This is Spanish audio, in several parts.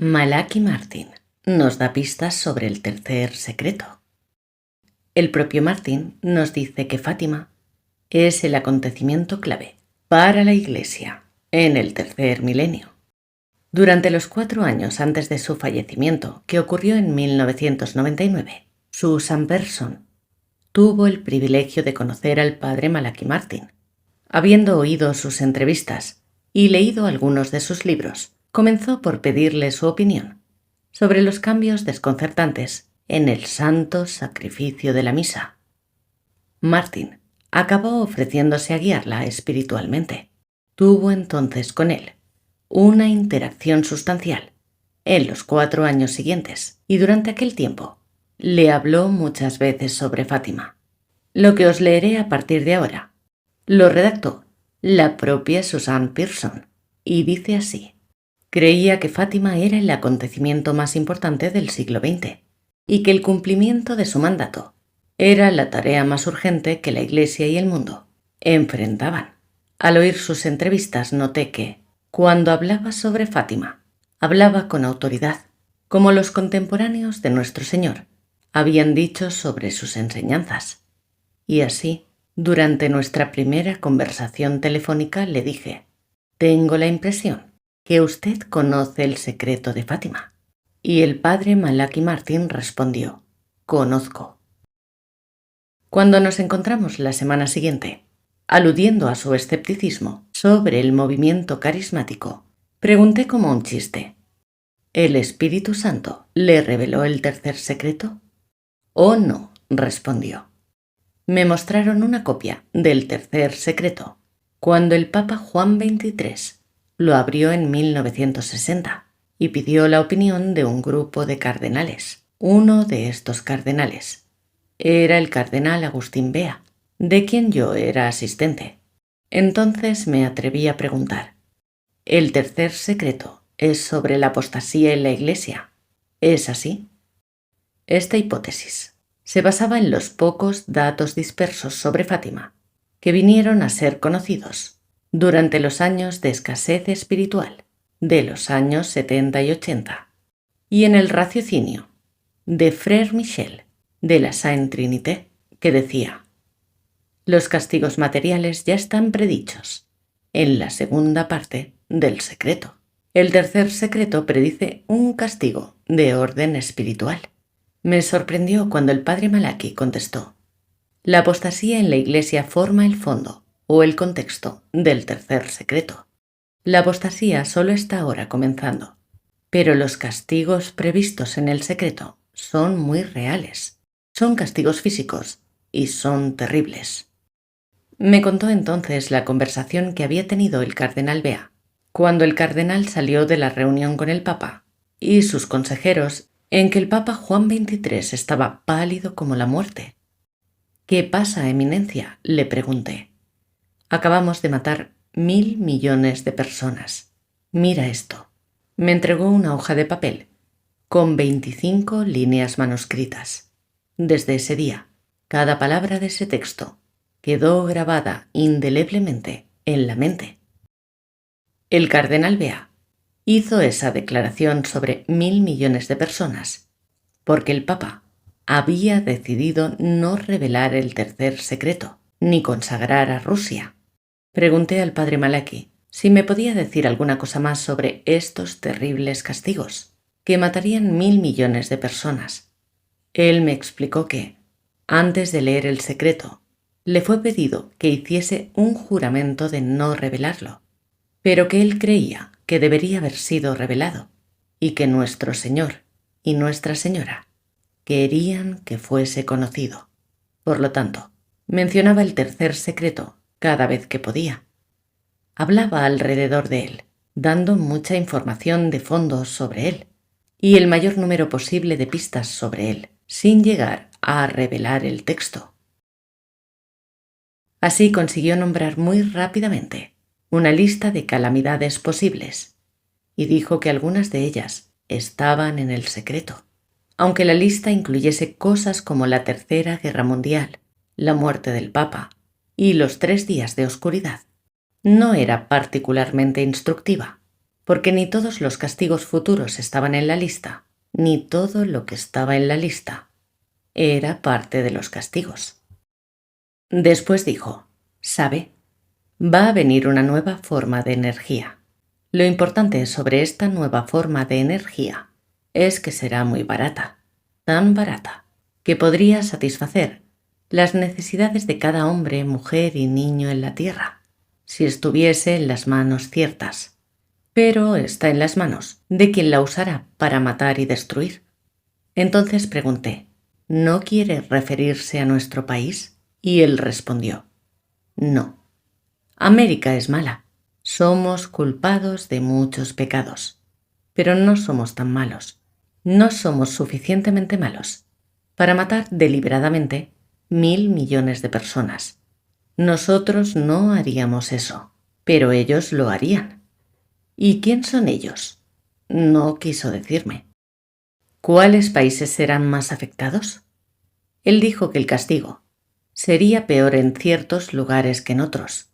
Malachi Martin nos da pistas sobre el tercer secreto. El propio Martin nos dice que Fátima es el acontecimiento clave para la Iglesia en el tercer milenio. Durante los 4 años antes de su fallecimiento, que ocurrió en 1999, Susan Persson tuvo el privilegio de conocer al padre Malachi Martin. Habiendo oído sus entrevistas y leído algunos de sus libros, comenzó por pedirle su opinión sobre los cambios desconcertantes en el santo sacrificio de la misa. Martin acabó ofreciéndose a guiarla espiritualmente. Tuvo entonces con él una interacción sustancial en los 4 años siguientes, y durante aquel tiempo le habló muchas veces sobre Fátima. Lo que os leeré a partir de ahora lo redactó la propia Susan Persson, y dice así: creía que Fátima era el acontecimiento más importante del siglo XX y que el cumplimiento de su mandato era la tarea más urgente que la Iglesia y el mundo enfrentaban. Al oír sus entrevistas noté que, cuando hablaba sobre Fátima, hablaba con autoridad, como los contemporáneos de nuestro Señor habían dicho sobre sus enseñanzas. Y así, durante nuestra primera conversación telefónica le dije: tengo la impresión que usted conoce el secreto de Fátima. Y el padre Malachi Martin respondió: conozco. Cuando nos encontramos la semana siguiente, aludiendo a su escepticismo sobre el movimiento carismático, pregunté como un chiste: ¿el Espíritu Santo le reveló el tercer secreto? «Oh, no», respondió. Me mostraron una copia del tercer secreto cuando el Papa Juan XXIII lo abrió en 1960 y pidió la opinión de un grupo de cardenales. Uno de estos cardenales era el cardenal Agustín Bea, de quien yo era asistente. Entonces me atreví a preguntar: ¿el tercer secreto es sobre la apostasía en la Iglesia? ¿Es así? Esta hipótesis se basaba en los pocos datos dispersos sobre Fátima que vinieron a ser conocidos durante los años de escasez espiritual de los años 70 y 80, y en el raciocinio de Frère Michel de la Sainte Trinité, que decía: los castigos materiales ya están predichos en la segunda parte del secreto. El tercer secreto predice un castigo de orden espiritual. Me sorprendió cuando el padre Malachi contestó: la apostasía en la Iglesia forma el fondo o el contexto del tercer secreto. La apostasía solo está ahora comenzando, pero los castigos previstos en el secreto son muy reales. Son castigos físicos y son terribles. Me contó entonces la conversación que había tenido el cardenal Bea cuando el cardenal salió de la reunión con el Papa y sus consejeros, en que el Papa Juan XXIII estaba pálido como la muerte. ¿Qué pasa, Eminencia?, le pregunté. Acabamos de matar 1.000 millones de personas. Mira esto. Me entregó una hoja de papel con 25 líneas manuscritas. Desde ese día, cada palabra de ese texto quedó grabada indeleblemente en la mente. El cardenal Bea hizo esa declaración sobre 1.000 millones de personas porque el Papa había decidido no revelar el tercer secreto ni consagrar a Rusia. Pregunté al padre Malachi si me podía decir alguna cosa más sobre estos terribles castigos, que matarían 1.000 millones de personas. Él me explicó que, antes de leer el secreto, le fue pedido que hiciese un juramento de no revelarlo, pero que él creía que debería haber sido revelado y que nuestro Señor y Nuestra Señora querían que fuese conocido. Por lo tanto, mencionaba el tercer secreto cada vez que podía. Hablaba alrededor de él, dando mucha información de fondo sobre él y el mayor número posible de pistas sobre él, sin llegar a revelar el texto. Así consiguió nombrar muy rápidamente una lista de calamidades posibles y dijo que algunas de ellas estaban en el secreto, aunque la lista incluyese cosas como la Tercera Guerra Mundial, la muerte del Papa y los 3 días de oscuridad. No era particularmente instructiva, porque ni todos los castigos futuros estaban en la lista, ni todo lo que estaba en la lista era parte de los castigos. Después dijo, ¿sabe? Va a venir una nueva forma de energía. Lo importante sobre esta nueva forma de energía es que será muy barata, tan barata, que podría satisfacer las necesidades de cada hombre, mujer y niño en la tierra, si estuviese en las manos ciertas. Pero está en las manos de quien la usará para matar y destruir. Entonces pregunté, ¿no quiere referirse a nuestro país? Y él respondió, no. América es mala. Somos culpados de muchos pecados, pero no somos tan malos. No somos suficientemente malos para matar deliberadamente 1.000 millones de personas. Nosotros no haríamos eso, pero ellos lo harían. ¿Y quién son ellos? No quiso decirme. ¿Cuáles países serán más afectados? Él dijo que el castigo sería peor en ciertos lugares que en otros,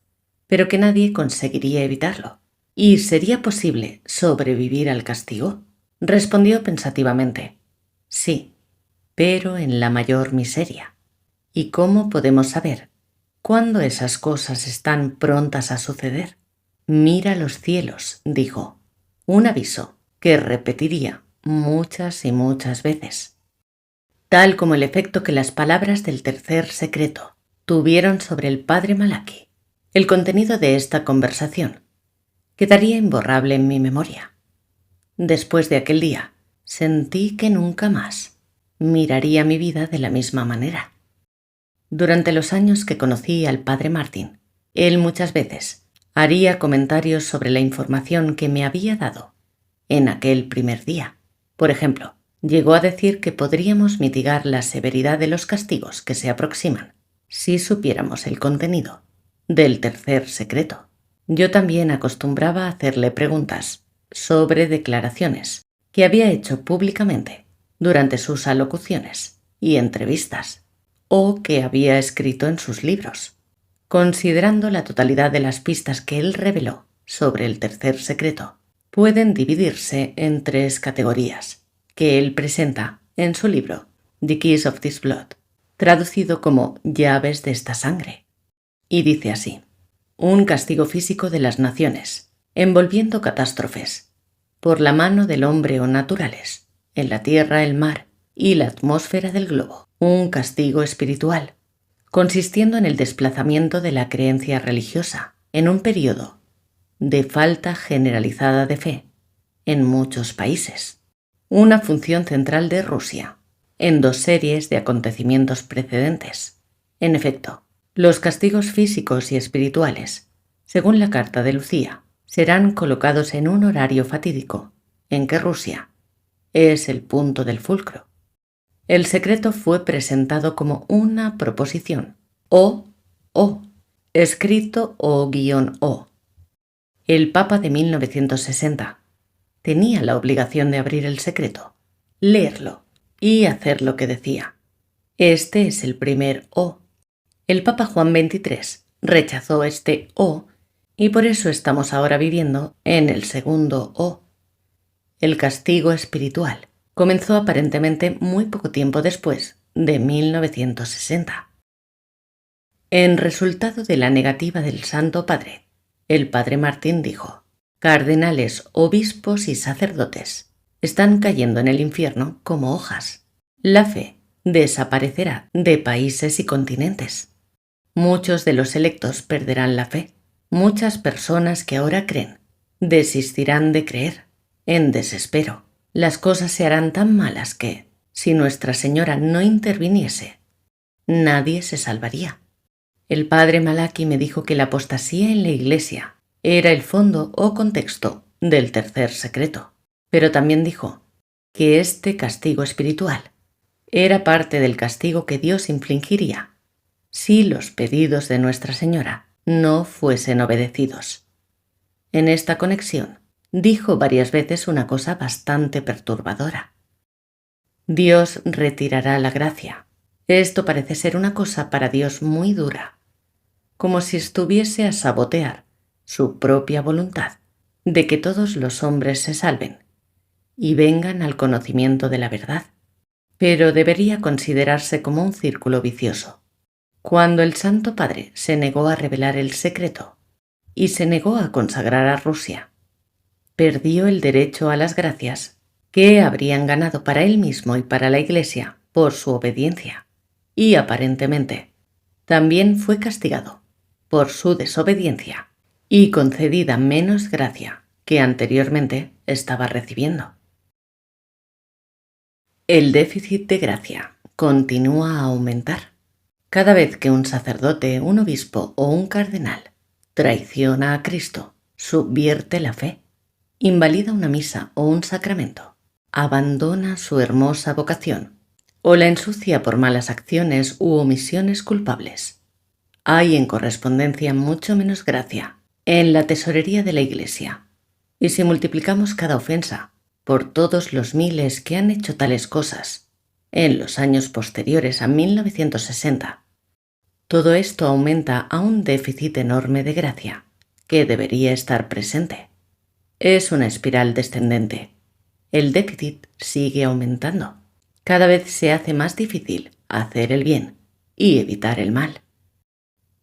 pero que nadie conseguiría evitarlo. ¿Y sería posible sobrevivir al castigo? Respondió pensativamente. Sí, pero en la mayor miseria. ¿Y cómo podemos saber cuándo esas cosas están prontas a suceder? Mira los cielos, dijo, un aviso que repetiría muchas y muchas veces. Tal como el efecto que las palabras del tercer secreto tuvieron sobre el padre Malachi, el contenido de esta conversación quedaría imborrable en mi memoria. Después de aquel día, sentí que nunca más miraría mi vida de la misma manera. Durante los años que conocí al padre Martin, él muchas veces haría comentarios sobre la información que me había dado en aquel primer día. Por ejemplo, llegó a decir que podríamos mitigar la severidad de los castigos que se aproximan si supiéramos el contenido del tercer secreto. Yo también acostumbraba a hacerle preguntas sobre declaraciones que había hecho públicamente durante sus alocuciones y entrevistas, o que había escrito en sus libros. Considerando la totalidad de las pistas que él reveló sobre el tercer secreto, pueden dividirse en 3 categorías, que él presenta en su libro The Keys of This Blood, traducido como llaves de esta sangre. Y dice así: un castigo físico de las naciones, envolviendo catástrofes, por la mano del hombre o naturales, en la tierra, el mar y la atmósfera del globo. Un castigo espiritual, consistiendo en el desplazamiento de la creencia religiosa en un periodo de falta generalizada de fe en muchos países. Una función central de Rusia en 2 series de acontecimientos precedentes. En efecto, los castigos físicos y espirituales, según la carta de Lucía, serán colocados en un horario fatídico en que Rusia es el punto del fulcro. El secreto fue presentado como una proposición, o, escrito o-o. El Papa de 1960 tenía la obligación de abrir el secreto, leerlo y hacer lo que decía. Este es el primer o. El Papa Juan XXIII rechazó este o y por eso estamos ahora viviendo en el segundo o. El castigo espiritual comenzó aparentemente muy poco tiempo después de 1960. En resultado de la negativa del Santo Padre, el padre Martín dijo: cardenales, obispos y sacerdotes están cayendo en el infierno como hojas. La fe desaparecerá de países y continentes. Muchos de los electos perderán la fe. Muchas personas que ahora creen desistirán de creer, en desespero. Las cosas se harán tan malas que, si Nuestra Señora no interviniese, nadie se salvaría. El padre Malachi me dijo que la apostasía en la Iglesia era el fondo o contexto del tercer secreto, pero también dijo que este castigo espiritual era parte del castigo que Dios infligiría si los pedidos de Nuestra Señora no fuesen obedecidos. En esta conexión dijo varias veces una cosa bastante perturbadora. Dios retirará la gracia. Esto parece ser una cosa para Dios muy dura, como si estuviese a sabotear su propia voluntad de que todos los hombres se salven y vengan al conocimiento de la verdad, pero debería considerarse como un círculo vicioso. Cuando el Santo Padre se negó a revelar el secreto y se negó a consagrar a Rusia, perdió el derecho a las gracias que habrían ganado para él mismo y para la Iglesia por su obediencia, y aparentemente también fue castigado por su desobediencia y concedida menos gracia que anteriormente estaba recibiendo. El déficit de gracia continúa a aumentar. Cada vez que un sacerdote, un obispo o un cardenal traiciona a Cristo, subvierte la fe, invalida una misa o un sacramento, abandona su hermosa vocación o la ensucia por malas acciones u omisiones culpables, hay en correspondencia mucho menos gracia en la tesorería de la Iglesia. Y si multiplicamos cada ofensa por todos los miles que han hecho tales cosas en los años posteriores a 1960, todo esto aumenta a un déficit enorme de gracia que debería estar presente. Es una espiral descendente. El déficit sigue aumentando. Cada vez se hace más difícil hacer el bien y evitar el mal.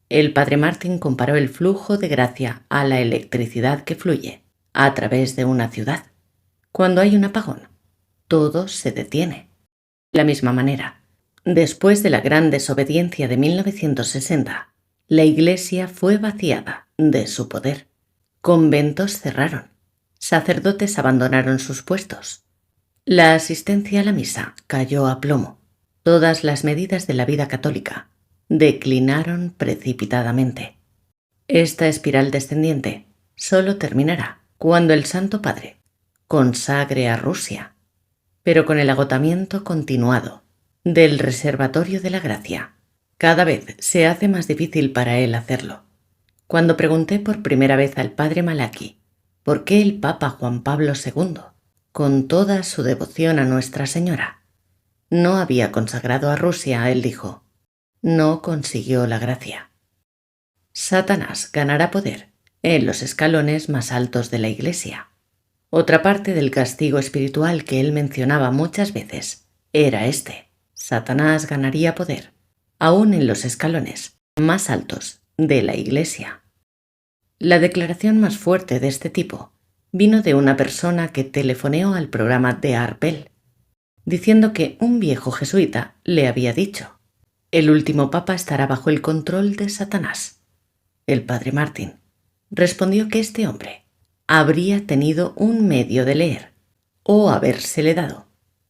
El padre Martín comparó el flujo de gracia a la electricidad que fluye a través de una ciudad. Cuando hay un apagón, todo se detiene. De la misma manera, después de la gran desobediencia de 1960, la Iglesia fue vaciada de su poder. Conventos cerraron. Sacerdotes abandonaron sus puestos. La asistencia a la misa cayó a plomo. Todas las medidas de la vida católica declinaron precipitadamente. Esta espiral descendiente solo terminará cuando el Santo Padre consagre a Rusia, pero con el agotamiento continuado del reservatorio de la gracia. Cada vez se hace más difícil para él hacerlo. Cuando pregunté por primera vez al padre Malachi por qué el Papa Juan Pablo II, con toda su devoción a Nuestra Señora, no había consagrado a Rusia, él dijo: no consiguió la gracia. Satanás ganará poder en los escalones más altos de la Iglesia. Otra parte del castigo espiritual que él mencionaba muchas veces era este: Satanás ganaría poder aún en los escalones más altos de la Iglesia. La declaración más fuerte de este tipo vino de una persona que telefoneó al programa de Arpel, diciendo que un viejo jesuita le había dicho: el último papa estará bajo el control de Satanás. El padre Martín respondió que este hombre habría tenido un medio de leer o habérsele dado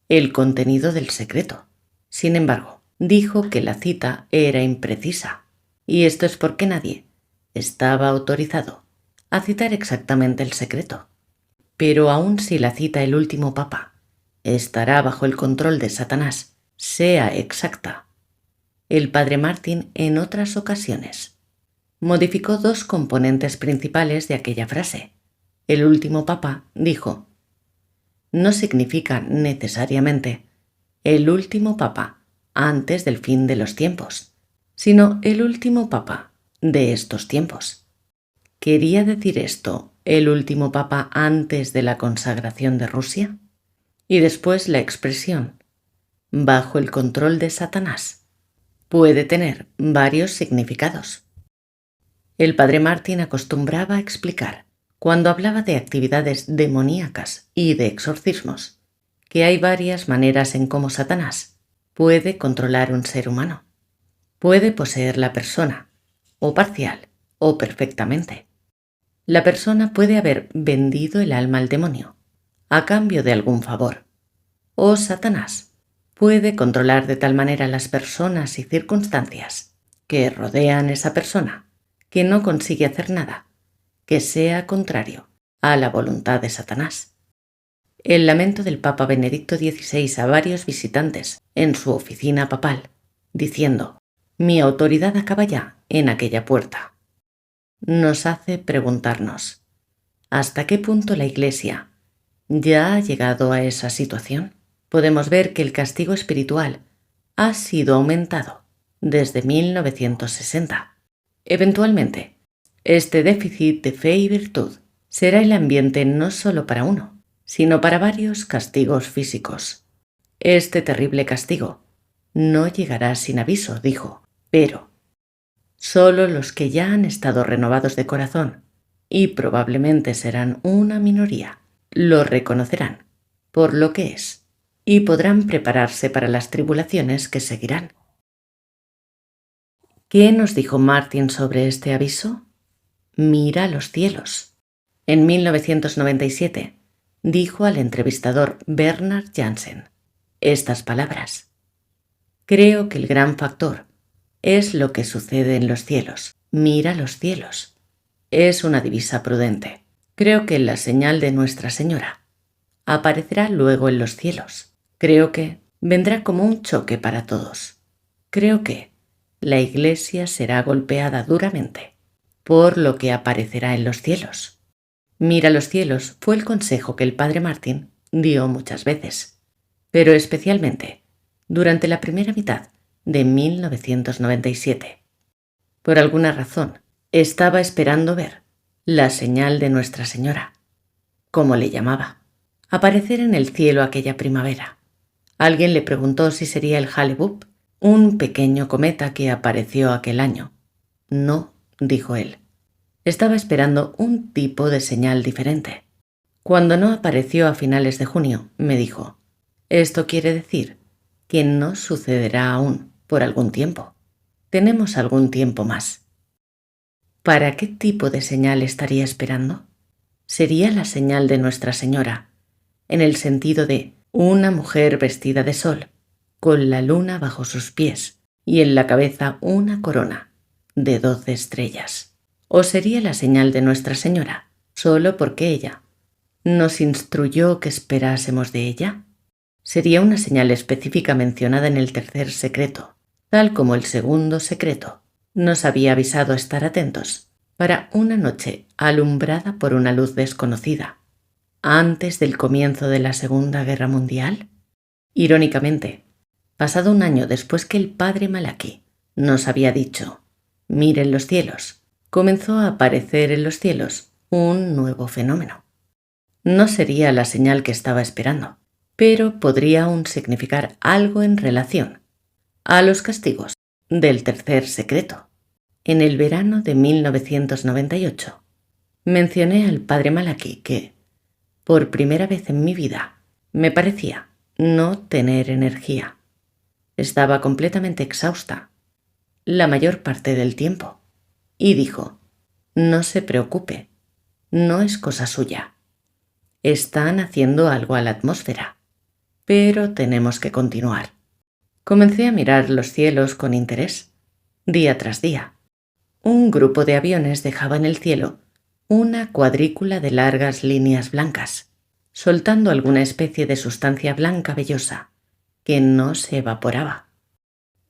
el contenido del secreto. Sin embargo, dijo que la cita era imprecisa, y esto es porque nadie estaba autorizado a citar exactamente el secreto. Pero aun si la cita el último papa estará bajo el control de Satanás sea exacta, el padre Martín en otras ocasiones modificó dos componentes principales de aquella frase. El último papa, dijo, no significa necesariamente el último papa antes del fin de los tiempos, sino el último papa de estos tiempos. ¿Quería decir esto el último papa antes de la consagración de Rusia? Y después la expresión bajo el control de Satanás puede tener varios significados. El padre Martín acostumbraba a explicar, cuando hablaba de actividades demoníacas y de exorcismos, que hay varias maneras en cómo Satanás puede controlar un ser humano. Puede poseer la persona, o parcial, o perfectamente. La persona puede haber vendido el alma al demonio a cambio de algún favor, o Satanás puede controlar de tal manera las personas y circunstancias que rodean esa persona que no consigue hacer nada que sea contrario a la voluntad de Satanás. El lamento del Papa Benedicto XVI a varios visitantes en su oficina papal, diciendo: mi autoridad acaba ya en aquella puerta, nos hace preguntarnos: ¿hasta qué punto la Iglesia ya ha llegado a esa situación? Podemos ver que el castigo espiritual ha sido aumentado desde 1960. Eventualmente, este déficit de fe y virtud será el ambiente no solo para uno, sino para varios castigos físicos. Este terrible castigo no llegará sin aviso, dijo, pero solo los que ya han estado renovados de corazón, y probablemente serán una minoría, lo reconocerán por lo que es y podrán prepararse para las tribulaciones que seguirán. ¿Qué nos dijo Martin sobre este aviso? Mira los cielos. En 1997 dijo al entrevistador Bernard Jansen estas palabras: creo que el gran factor es lo que sucede en los cielos. Mira los cielos. Es una divisa prudente. Creo que la señal de Nuestra Señora aparecerá luego en los cielos. Creo que vendrá como un choque para todos. Creo que la Iglesia será golpeada duramente por lo que aparecerá en los cielos. Mira los cielos fue el consejo que el padre Martin dio muchas veces, pero especialmente durante la primera mitad de 1997. Por alguna razón, estaba esperando ver la señal de Nuestra Señora, como le llamaba, aparecer en el cielo aquella primavera. Alguien le preguntó si sería el Hale-Bopp, un pequeño cometa que apareció aquel año. No, dijo él. Estaba esperando un tipo de señal diferente. Cuando no apareció a finales de junio, me dijo, esto quiere decir que no sucederá aún por algún tiempo. Tenemos algún tiempo más. ¿Para qué tipo de señal estaría esperando? Sería la señal de Nuestra Señora, en el sentido de una mujer vestida de sol, con la luna bajo sus pies y en la cabeza una corona de 12 estrellas. ¿O sería la señal de Nuestra Señora, solo porque ella nos instruyó que esperásemos de ella? Sería una señal específica mencionada en el tercer secreto, tal como el segundo secreto nos había avisado estar atentos para una noche alumbrada por una luz desconocida, antes del comienzo de la Segunda Guerra Mundial. Irónicamente, pasado un año después que el padre Malachi nos había dicho, miren los cielos, comenzó a aparecer en los cielos un nuevo fenómeno. No sería la señal que estaba esperando, pero podría aún significar algo en relación a los castigos del tercer secreto. En el verano de 1998, mencioné al padre Malachi que, por primera vez en mi vida, me parecía no tener energía. Estaba completamente exhausta la mayor parte del tiempo. Y dijo, no se preocupe, no es cosa suya. Están haciendo algo a la atmósfera, pero tenemos que continuar. Comencé a mirar los cielos con interés, día tras día. Un grupo de aviones dejaba en el cielo una cuadrícula de largas líneas blancas, soltando alguna especie de sustancia blanca vellosa que no se evaporaba.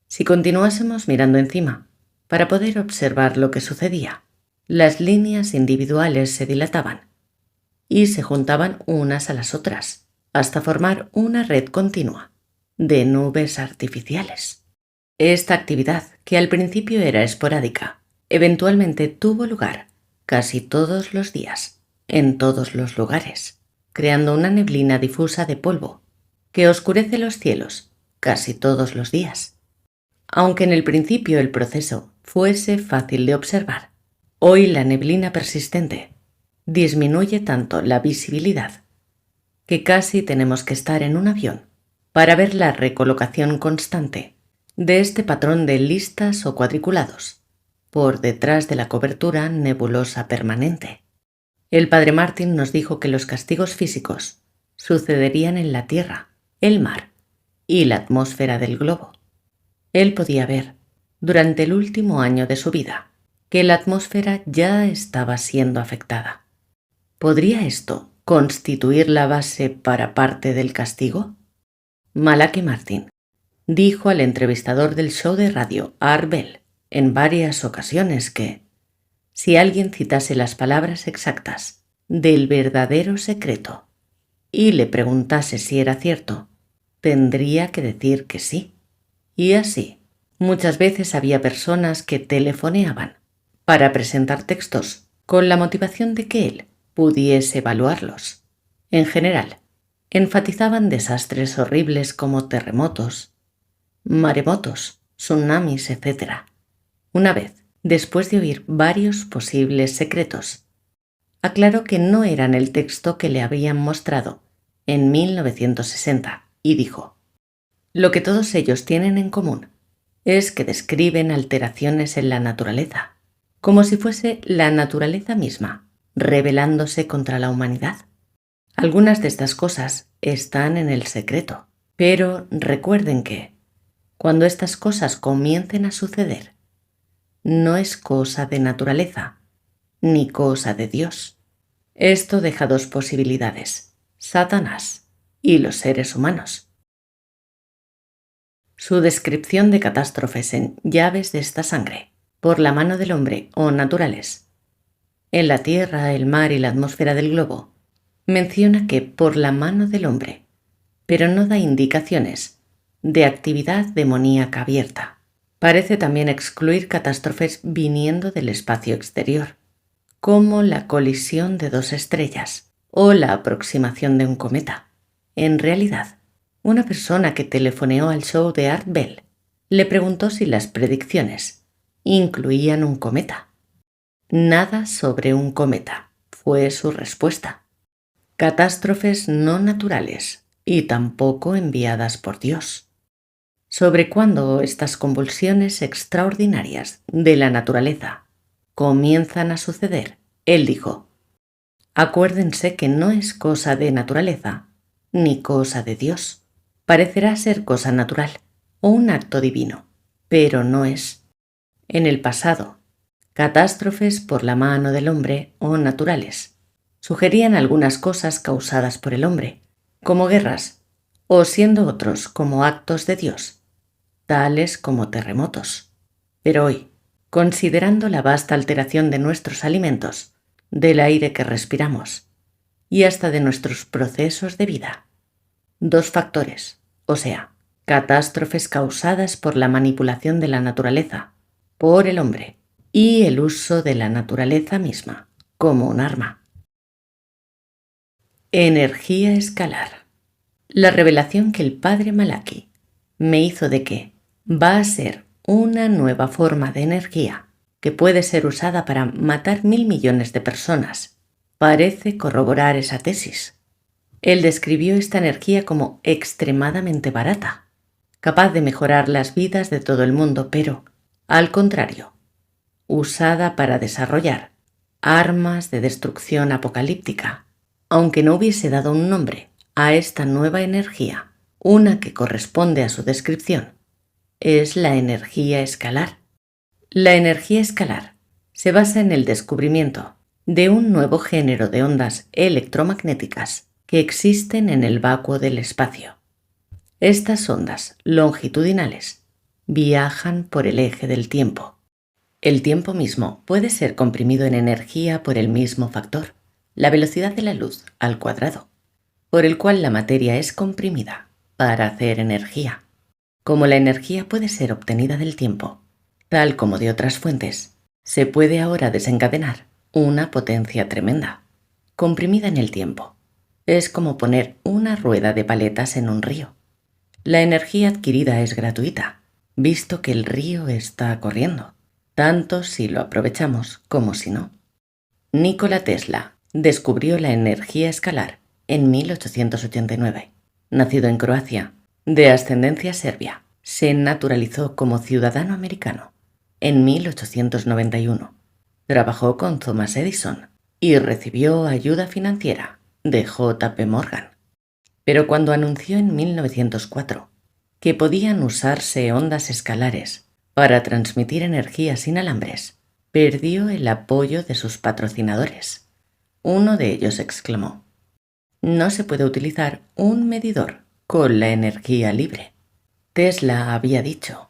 Si continuásemos mirando encima, para poder observar lo que sucedía, las líneas individuales se dilataban y se juntaban unas a las otras hasta formar una red continua de nubes artificiales. Esta actividad, que al principio era esporádica, eventualmente tuvo lugar casi todos los días, en todos los lugares, creando una neblina difusa de polvo que oscurece los cielos casi todos los días. Aunque en el principio el proceso fuese fácil de observar, hoy la neblina persistente disminuye tanto la visibilidad que casi tenemos que estar en un avión para ver la recolocación constante de este patrón de listas o cuadriculados por detrás de la cobertura nebulosa permanente. El padre Martin nos dijo que los castigos físicos sucederían en la Tierra, el mar y la atmósfera del globo. Él podía ver, durante el último año de su vida, que la atmósfera ya estaba siendo afectada. ¿Podría esto constituir la base para parte del castigo? Malachi Martin dijo al entrevistador del show de radio Art Bell en varias ocasiones que, si alguien citase las palabras exactas del verdadero secreto y le preguntase si era cierto, tendría que decir que sí. Y así, muchas veces había personas que telefoneaban para presentar textos con la motivación de que él pudiese evaluarlos. En general, enfatizaban desastres horribles como terremotos, maremotos, tsunamis, etc. Una vez, después de oír varios posibles secretos, aclaró que no eran el texto que le habían mostrado en 1960 y dijo: lo que todos ellos tienen en común es que describen alteraciones en la naturaleza, como si fuese la naturaleza misma rebelándose contra la humanidad. Algunas de estas cosas están en el secreto, pero recuerden que, cuando estas cosas comiencen a suceder, no es cosa de naturaleza, ni cosa de Dios. Esto deja dos posibilidades: Satanás y los seres humanos. Su descripción de catástrofes en llaves de esta sangre, por la mano del hombre o naturales, en la tierra, el mar y la atmósfera del globo, menciona que por la mano del hombre, pero no da indicaciones de actividad demoníaca abierta. Parece también excluir catástrofes viniendo del espacio exterior, como la colisión de dos estrellas o la aproximación de un cometa. En realidad, una persona que telefoneó al show de Art Bell le preguntó si las predicciones incluían un cometa. Nada sobre un cometa, fue su respuesta. Catástrofes no naturales y tampoco enviadas por Dios. Sobre cuándo estas convulsiones extraordinarias de la naturaleza comienzan a suceder, él dijo: acuérdense que no es cosa de naturaleza ni cosa de Dios. Parecerá ser cosa natural o un acto divino, pero no es. En el pasado, catástrofes por la mano del hombre o naturales sugerían algunas cosas causadas por el hombre, como guerras, o siendo otros como actos de Dios, tales como terremotos. Pero hoy, considerando la vasta alteración de nuestros alimentos, del aire que respiramos y hasta de nuestros procesos de vida, dos factores, o sea, catástrofes causadas por la manipulación de la naturaleza, por el hombre, y el uso de la naturaleza misma como un arma. Energía escalar. La revelación que el padre Malachi me hizo de que va a ser una nueva forma de energía que puede ser usada para matar 1.000 millones de personas parece corroborar esa tesis. Él describió esta energía como extremadamente barata, capaz de mejorar las vidas de todo el mundo, pero, al contrario, usada para desarrollar armas de destrucción apocalíptica. Aunque no hubiese dado un nombre a esta nueva energía, una que corresponde a su descripción, es la energía escalar. La energía escalar se basa en el descubrimiento de un nuevo género de ondas electromagnéticas que existen en el vacuo del espacio. Estas ondas longitudinales viajan por el eje del tiempo. El tiempo mismo puede ser comprimido en energía por el mismo factor, la velocidad de la luz al cuadrado, por el cual la materia es comprimida para hacer energía. Como la energía puede ser obtenida del tiempo, tal como de otras fuentes, se puede ahora desencadenar una potencia tremenda, comprimida en el tiempo. Es como poner una rueda de paletas en un río. La energía adquirida es gratuita, visto que el río está corriendo, tanto si lo aprovechamos como si no. Nikola Tesla descubrió la energía escalar en 1889. Nacido en Croacia, de ascendencia serbia, se naturalizó como ciudadano americano en 1891. Trabajó con Thomas Edison y recibió ayuda financiera de J. P. Morgan. Pero cuando anunció en 1904 que podían usarse ondas escalares para transmitir energía sin alambres, perdió el apoyo de sus patrocinadores. Uno de ellos exclamó: no se puede utilizar un medidor con la energía libre. Tesla había dicho: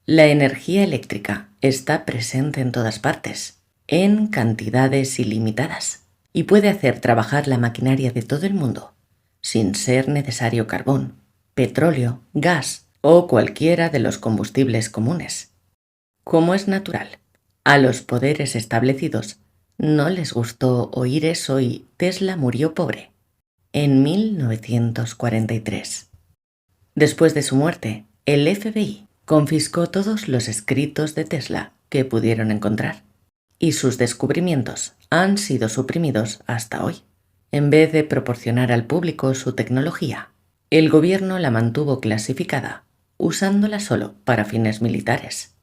la energía eléctrica está presente en todas partes, en cantidades ilimitadas, y puede hacer trabajar la maquinaria de todo el mundo, sin ser necesario carbón, petróleo, gas o cualquiera de los combustibles comunes. Como es natural, a los poderes establecidos No les gustó oír eso y Tesla murió pobre en 1943. Después de su muerte, el FBI confiscó todos los escritos de Tesla que pudieron encontrar y sus descubrimientos han sido suprimidos hasta hoy. En vez de proporcionar al público su tecnología, el gobierno la mantuvo clasificada, usándola solo para fines militares.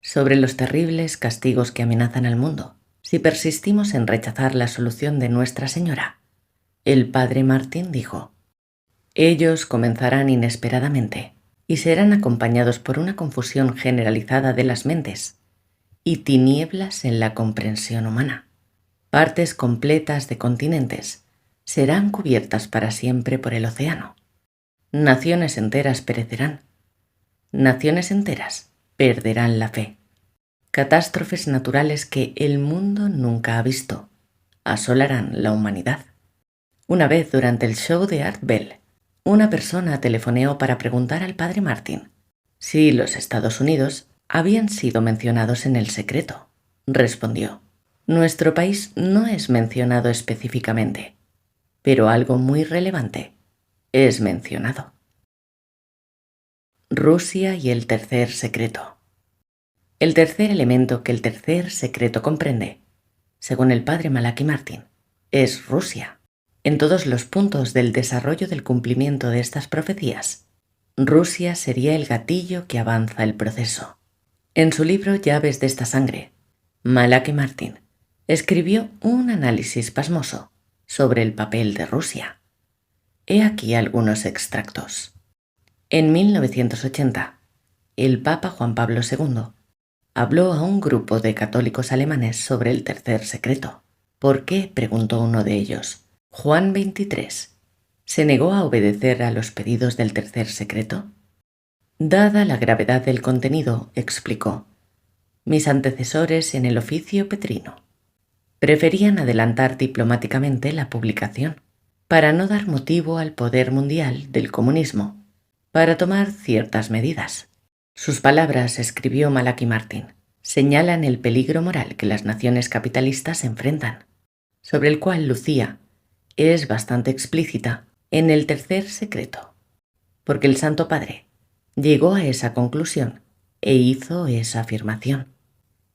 Sobre los terribles castigos que amenazan al mundo si persistimos en rechazar la solución de Nuestra Señora, el padre Martín dijo: ellos comenzarán inesperadamente y serán acompañados por una confusión generalizada de las mentes y tinieblas en la comprensión humana. Partes completas de continentes serán cubiertas para siempre por el océano. Naciones enteras perecerán. Naciones enteras perderán la fe. Catástrofes naturales que el mundo nunca ha visto asolarán la humanidad. Una vez durante el show de Art Bell, una persona telefoneó para preguntar al padre Martin si los Estados Unidos habían sido mencionados en el secreto. Respondió: nuestro país no es mencionado específicamente, pero algo muy relevante es mencionado. Rusia y el tercer secreto. El tercer elemento que el tercer secreto comprende, según el padre Malachi Martin, es Rusia. En todos los puntos del desarrollo del cumplimiento de estas profecías, Rusia sería el gatillo que avanza el proceso. En su libro Llaves de esta sangre, Malachi Martin escribió un análisis pasmoso sobre el papel de Rusia. He aquí algunos extractos. En 1980, el Papa Juan Pablo II habló a un grupo de católicos alemanes sobre el tercer secreto. ¿Por qué?, preguntó uno de ellos. Juan 23. ¿Se negó a obedecer a los pedidos del tercer secreto? Dada la gravedad del contenido, explicó, mis antecesores en el oficio petrino preferían adelantar diplomáticamente la publicación para no dar motivo al poder mundial del comunismo para tomar ciertas medidas. Sus palabras, escribió Malachi Martin, señalan el peligro moral que las naciones capitalistas enfrentan, sobre el cual Lucía es bastante explícita en el tercer secreto, porque el Santo Padre llegó a esa conclusión e hizo esa afirmación.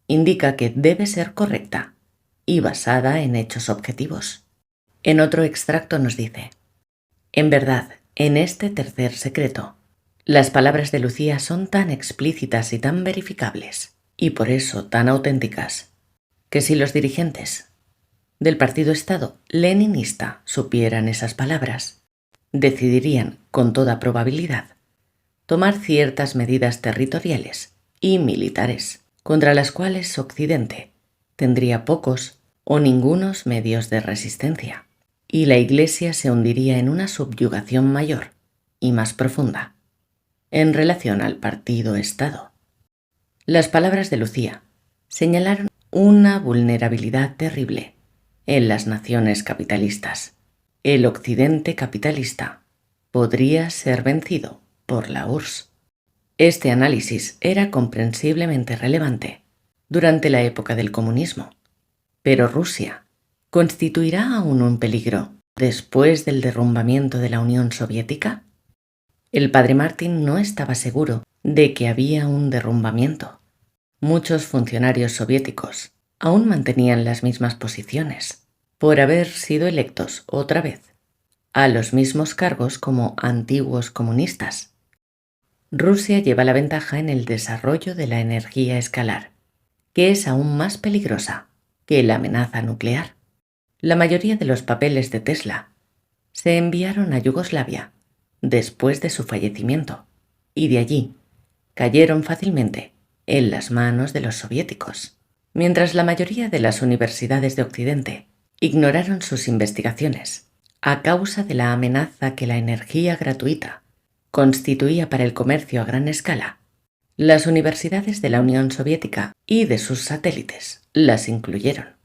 Indica que debe ser correcta y basada en hechos objetivos. En otro extracto nos dice: en verdad, en este tercer secreto, las palabras de Lucía son tan explícitas y tan verificables, y por eso tan auténticas, que si los dirigentes del partido Estado leninista supieran esas palabras, decidirían, con toda probabilidad, tomar ciertas medidas territoriales y militares, contra las cuales Occidente tendría pocos o ningunos medios de resistencia, y la Iglesia se hundiría en una subyugación mayor y más profunda en relación al partido Estado. Las palabras de Lucía señalaron una vulnerabilidad terrible en las naciones capitalistas. El Occidente capitalista podría ser vencido por la URSS. Este análisis era comprensiblemente relevante durante la época del comunismo, pero Rusia constituirá aún un peligro después del derrumbamiento de la Unión Soviética. El padre Martin no estaba seguro de que había un derrumbamiento. Muchos funcionarios soviéticos aún mantenían las mismas posiciones por haber sido electos otra vez a los mismos cargos como antiguos comunistas. Rusia lleva la ventaja en el desarrollo de la energía escalar, que es aún más peligrosa que la amenaza nuclear. La mayoría de los papeles de Tesla se enviaron a Yugoslavia después de su fallecimiento, y de allí cayeron fácilmente en las manos de los soviéticos. Mientras la mayoría de las universidades de Occidente ignoraron sus investigaciones a causa de la amenaza que la energía gratuita constituía para el comercio a gran escala, las universidades de la Unión Soviética y de sus satélites las incluyeron.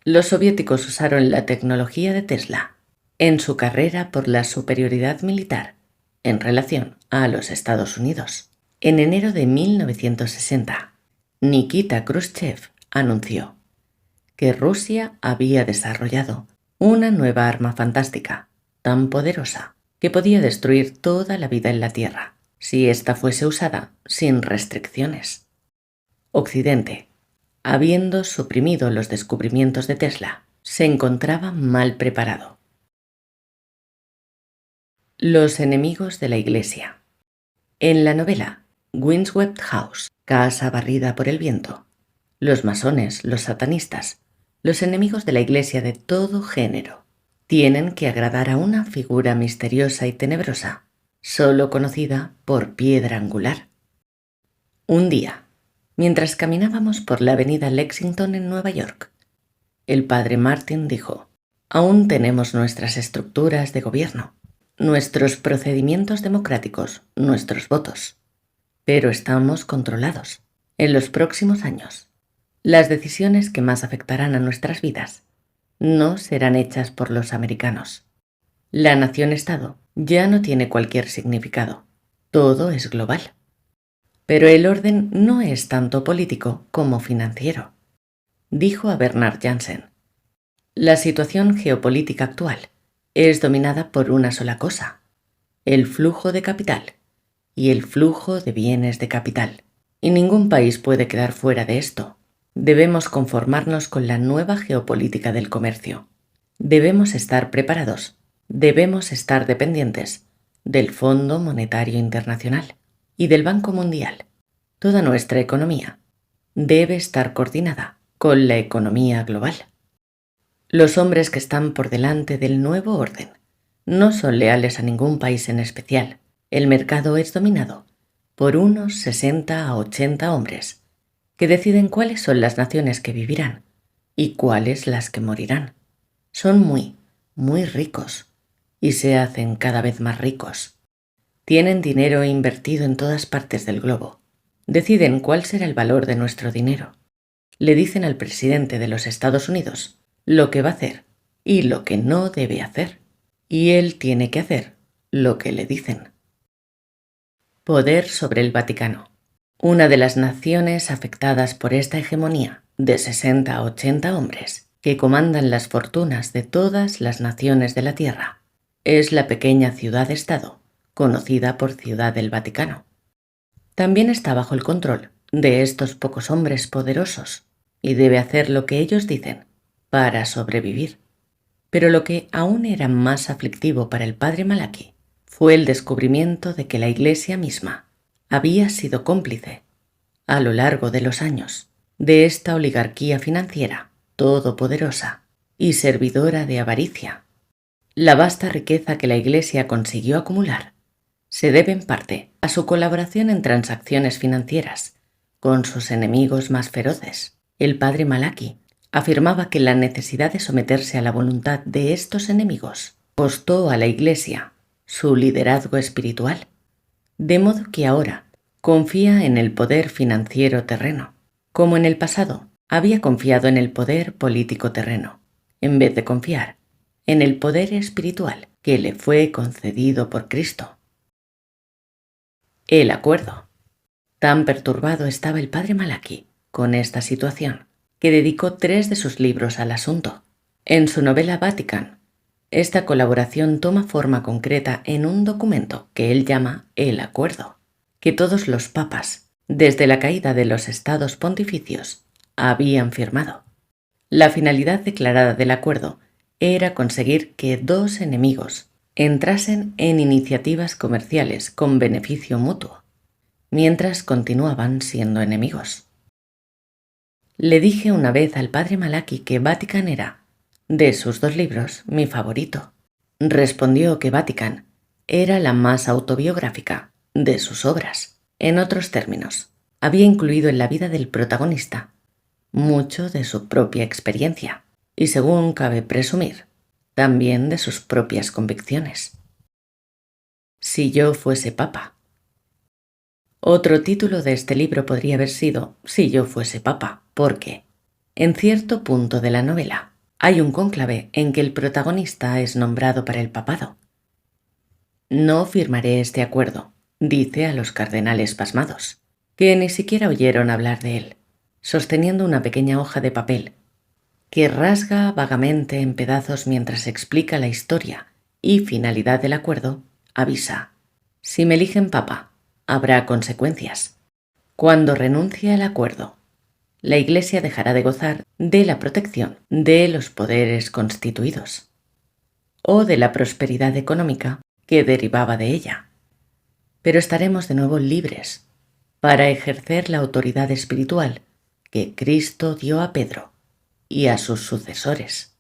Los soviéticos usaron la tecnología de Tesla en su carrera por la superioridad militar en relación a los Estados Unidos. En enero de 1960, Nikita Khrushchev anunció que Rusia había desarrollado una nueva arma fantástica, tan poderosa, que podía destruir toda la vida en la Tierra, si ésta fuese usada sin restricciones. Occidente, habiendo suprimido los descubrimientos de Tesla, se encontraba mal preparado. Los enemigos de la Iglesia. En la novela Windswept House, Casa barrida por el viento, los masones, los satanistas, los enemigos de la Iglesia de todo género, tienen que agradar a una figura misteriosa y tenebrosa, solo conocida por Piedra Angular. Un día, mientras caminábamos por la avenida Lexington en Nueva York, el padre Martin dijo: «Aún tenemos nuestras estructuras de gobierno, nuestros procedimientos democráticos, nuestros votos, pero estamos controlados. En los próximos años, las decisiones que más afectarán a nuestras vidas no serán hechas por los americanos. La nación-estado ya no tiene cualquier significado. Todo es global. Pero el orden no es tanto político como financiero», dijo a Bernard Jansen. «La situación geopolítica actual es dominada por una sola cosa: el flujo de capital y el flujo de bienes de capital. Y ningún país puede quedar fuera de esto. Debemos conformarnos con la nueva geopolítica del comercio. Debemos estar preparados, debemos estar dependientes del Fondo Monetario Internacional y del Banco Mundial. Toda nuestra economía debe estar coordinada con la economía global. Los hombres que están por delante del nuevo orden no son leales a ningún país en especial. El mercado es dominado por unos 60 a 80 hombres que deciden cuáles son las naciones que vivirán y cuáles las que morirán. Son muy, muy ricos y se hacen cada vez más ricos. Tienen dinero invertido en todas partes del globo. Deciden cuál será el valor de nuestro dinero. Le dicen al presidente de los Estados Unidos lo que va a hacer y lo que no debe hacer. Y él tiene que hacer lo que le dicen. Poder sobre el Vaticano. Una de las naciones afectadas por esta hegemonía de 60 a 80 hombres que comandan las fortunas de todas las naciones de la Tierra es la pequeña ciudad-estado conocida por Ciudad del Vaticano. También está bajo el control de estos pocos hombres poderosos y debe hacer lo que ellos dicen para sobrevivir. Pero lo que aún era más aflictivo para el padre Malachi fue el descubrimiento de que la Iglesia misma había sido cómplice, a lo largo de los años, de esta oligarquía financiera todopoderosa y servidora de avaricia. La vasta riqueza que la Iglesia consiguió acumular se debe en parte a su colaboración en transacciones financieras con sus enemigos más feroces. El padre Malachi afirmaba que la necesidad de someterse a la voluntad de estos enemigos costó a la Iglesia su liderazgo espiritual, de modo que ahora confía en el poder financiero terreno, como en el pasado había confiado en el poder político terreno, en vez de confiar en el poder espiritual que le fue concedido por Cristo. El acuerdo. Tan perturbado estaba el padre Malachi con esta situación que dedicó 3 de sus libros al asunto. En su novela Vatican, esta colaboración toma forma concreta en un documento que él llama el acuerdo, que todos los papas, desde la caída de los estados pontificios, habían firmado. La finalidad declarada del acuerdo era conseguir que 2 enemigos entrasen en iniciativas comerciales con beneficio mutuo, mientras continuaban siendo enemigos. Le dije una vez al padre Malachi que Vatican era, de sus 2 libros, mi favorito. Respondió que Vatican era la más autobiográfica de sus obras. En otros términos, había incluido en la vida del protagonista mucho de su propia experiencia y, según cabe presumir, también de sus propias convicciones. Si yo fuese papa. Otro título de este libro podría haber sido Si yo fuese papa, porque, en cierto punto de la novela, hay un cónclave en que el protagonista es nombrado para el papado. No firmaré este acuerdo, dice a los cardenales pasmados, que ni siquiera oyeron hablar de él, sosteniendo una pequeña hoja de papel. que rasga vagamente en pedazos mientras explica la historia y finalidad del acuerdo, avisa: si me eligen papa, habrá consecuencias. Cuando renuncie al acuerdo, la Iglesia dejará de gozar de la protección de los poderes constituidos o de la prosperidad económica que derivaba de ella. Pero estaremos de nuevo libres para ejercer la autoridad espiritual que Cristo dio a Pedro y a sus sucesores.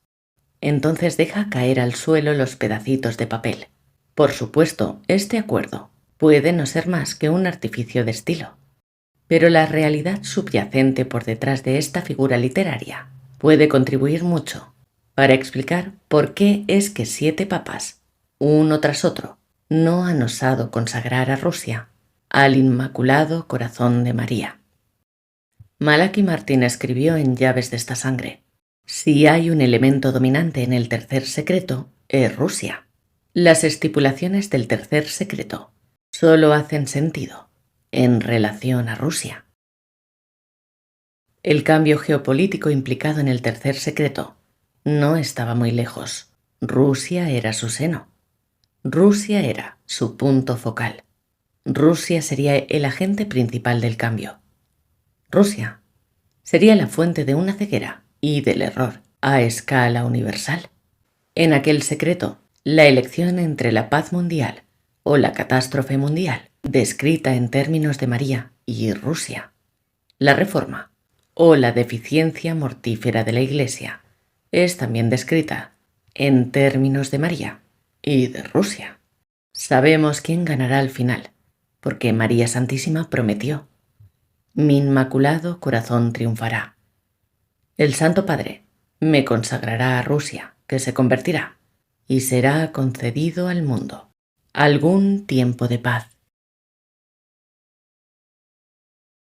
Entonces deja caer al suelo los pedacitos de papel. Por supuesto, este acuerdo puede no ser más que un artificio de estilo, pero la realidad subyacente por detrás de esta figura literaria puede contribuir mucho para explicar por qué es que 7 papas, uno tras otro, no han osado consagrar a Rusia al Inmaculado Corazón de María. Malachi Martín escribió en Llaves de esta sangre: si hay un elemento dominante en el tercer secreto, es Rusia. Las estipulaciones del tercer secreto solo hacen sentido en relación a Rusia. El cambio geopolítico implicado en el tercer secreto no estaba muy lejos. Rusia era su seno. Rusia era su punto focal. Rusia sería el agente principal del cambio. Rusia sería la fuente de una ceguera y del error a escala universal. En aquel secreto, la elección entre la paz mundial o la catástrofe mundial, descrita en términos de María y Rusia, la reforma o la deficiencia mortífera de la Iglesia, es también descrita en términos de María y de Rusia. Sabemos quién ganará al final, porque María Santísima prometió: mi Inmaculado Corazón triunfará. El Santo Padre me consagrará a Rusia, que se convertirá, y será concedido al mundo algún tiempo de paz.